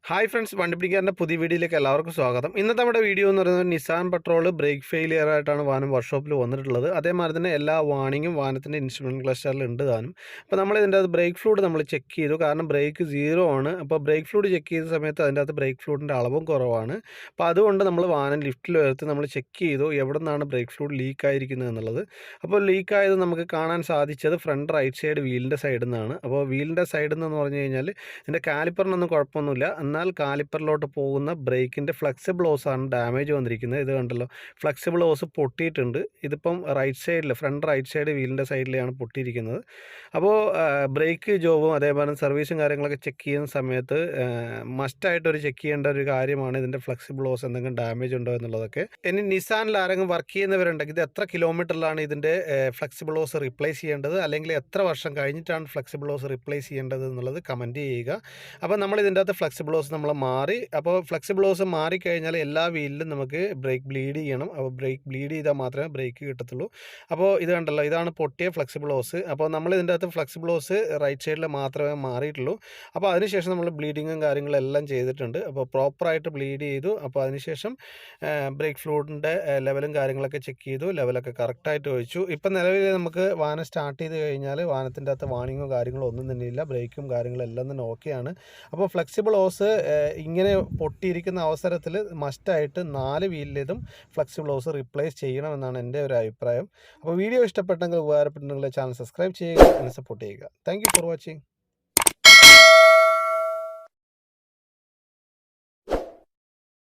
Hi friends, വണ്ടിപ്പിടിക്കാരൻ്റെ പുതിയ വീഡിയോയിലേക്ക് എല്ലാവർക്കും സ്വാഗതം. ഇന്നത്തെ നമ്മുടെ വീഡിയോ എന്ന് പറയുന്നത് നിസാൻ പെട്രോൾ ബ്രേക്ക് ഫെയിലിയർ ആയിട്ടാണ് വാഹനം വർക്ക്ഷോപ്പിൽ വന്നിട്ടുള്ളത്. അതേമാതിരി തന്നെ എല്ലാ വാർണിങ്ങും വാഹനത്തിൻ്റെ ഇൻസ്ട്രുമെൻറ്റ് ക്ലസ്റ്ററിൽ ഉണ്ട് താനും. അപ്പോൾ നമ്മൾ ഇതിൻ്റെ അകത്ത് ബ്രേക്ക് ഫ്ലൂയിഡ് നമ്മൾ ചെക്ക് ചെയ്തു, കാരണം ബ്രേക്ക് 0 ആണ്. അപ്പോൾ ബ്രേക്ക് ഫ്ലൂയിഡ് ചെക്ക് ചെയ്ത സമയത്ത് അതിൻ്റെ അകത്ത് ബ്രേക്ക് ഫ്ലൂയിഡിൻ്റെ അളവും കുറവാണ്. അപ്പോൾ അതുകൊണ്ട് നമ്മൾ വാഹനം ലിഫ്റ്റിൽ വരുത്തി നമ്മൾ ചെക്ക് ചെയ്തു എവിടെ നിന്നാണ് ബ്രേക്ക് ഫ്ലൂയിഡ് ലീക്ക് ആയിരിക്കുന്നത് എന്നുള്ളത്. അപ്പോൾ ലീക്കായത് നമുക്ക് കാണാൻ സാധിച്ചത് ഫ്രണ്ട് റൈറ്റ് സൈഡ് വീലിൻ്റെ സൈഡിൽ നിന്നാണ്. അപ്പോൾ വീലിൻ്റെ സൈഡിൽ നിന്ന് പറഞ്ഞു കഴിഞ്ഞാൽ ഇതിൻ്റെ കാലിപ്പറിനൊന്നും കുഴപ്പമൊന്നുമില്ല, എന്നാൽ കാലിപ്പറിലോട്ട് പോകുന്ന ബ്രേക്കിൻ്റെ ഫ്ലെക്സിബിൾ ഓസാണ് ഡാമേജ് വന്നിരിക്കുന്നത്. ഇത് കണ്ടല്ലോ, ഫ്ലെക്സിബിൾ ഓസ് പൊട്ടിയിട്ടുണ്ട്. ഇതിപ്പം റൈറ്റ് സൈഡിൽ ഫ്രണ്ട് റൈറ്റ് സൈഡ് വീലിൻ്റെ സൈഡിലാണ് പൊട്ടിയിരിക്കുന്നത്. അപ്പോൾ ബ്രേക്ക് ജോബും അതേപോലെ സർവീസും കാര്യങ്ങളൊക്കെ ചെക്ക് ചെയ്യുന്ന സമയത്ത് മസ്റ്റായിട്ടൊരു ചെക്ക് ചെയ്യേണ്ട ഒരു കാര്യമാണ് ഇതിൻ്റെ ഫ്ലെക്സിബിൾ ഓസ് എന്തെങ്കിലും ഡാമേജ് ഉണ്ടോ എന്നുള്ളതൊക്കെ. ഇനി നിസാനിൽ ആരെങ്കിലും വർക്ക് ചെയ്യുന്നവരുണ്ടെങ്കിൽ ഇത് എത്ര കിലോമീറ്ററിലാണ് ഇതിൻ്റെ ഫ്ലെക്സിബിൾ ഓസ് റീപ്ലേസ് ചെയ്യേണ്ടത്, അല്ലെങ്കിൽ എത്ര വർഷം കഴിഞ്ഞിട്ടാണ് ഫ്ലെക്സിബിൾ ഓസ് റീപ്ലേസ് ചെയ്യേണ്ടത് എന്നുള്ളത് കമൻറ്റ് ചെയ്യുക. അപ്പോൾ നമ്മൾ ഇതിൻ്റെ അകത്ത് ഫ്ലെക്സിബിൾ ഓസ് നമ്മൾ മാറി. അപ്പോൾ ഫ്ലെക്സിബിൾ ഓസ് മാറിക്കഴിഞ്ഞാൽ എല്ലാ വീലിലും നമുക്ക് ബ്രേക്ക് ബ്ലീഡ് ചെയ്യണം. അപ്പോൾ ബ്രേക്ക് ബ്ലീഡ് ചെയ്താൽ മാത്രമേ ബ്രേക്ക് കിട്ടത്തുള്ളൂ. അപ്പോൾ ഇത് കണ്ടല്ലോ, ഇതാണ് പൊട്ടിയ ഫ്ലെക്സിബിൾ ഓസ്. അപ്പോൾ നമ്മൾ ഇതിൻ്റെ അകത്ത് ഫ്ലെക്സിബിൾ ഓസ് റൈറ്റ് സൈഡിൽ മാത്രമേ മാറിയിട്ടുള്ളൂ. അപ്പോൾ അതിനുശേഷം നമ്മൾ ബ്ലീഡിങ്ങും കാര്യങ്ങളെല്ലാം ചെയ്തിട്ടുണ്ട്. അപ്പോൾ പ്രോപ്പറായിട്ട് ബ്ലീഡ് ചെയ്തു. അപ്പോൾ അതിനുശേഷം ബ്രേക്ക് ഫ്ലൂയിഡിൻ്റെ ലെവലും കാര്യങ്ങളൊക്കെ ചെക്ക് ചെയ്തു. ലെവലൊക്കെ കറക്റ്റായിട്ട് ഒഴിച്ചു. ഇപ്പം നിലവിൽ നമുക്ക് വാഹനം സ്റ്റാർട്ട് ചെയ്ത് കഴിഞ്ഞാൽ വാഹനത്തിൻ്റെ അകത്ത് വാണിങ്ങോ കാര്യങ്ങളോ ഒന്നും തന്നെ ഇല്ല. ബ്രേക്കും കാര്യങ്ങളും എല്ലാം തന്നെ ഓക്കെയാണ്. അപ്പോൾ ഫ്ലെക്സിബിൾ ഓസ് ഇങ്ങനെ പൊട്ടിയിരിക്കുന്ന അവസരത്തിൽ മസ്റ്റായിട്ട് 4 വീലിലേതും ഫ്ലെക്സിബിൾ ഓസ് റീപ്ലേസ് ചെയ്യണമെന്നാണ് എൻ്റെ ഒരു അഭിപ്രായം. അപ്പോൾ വീഡിയോ ഇഷ്ടപ്പെട്ടെങ്കിൽ ഉപകാരപ്പെട്ടെങ്കിൽ ചാനൽ സബ്സ്ക്രൈബ് ചെയ്യുക, എന്നെ സപ്പോർട്ട് ചെയ്യുക. Thank you for watching.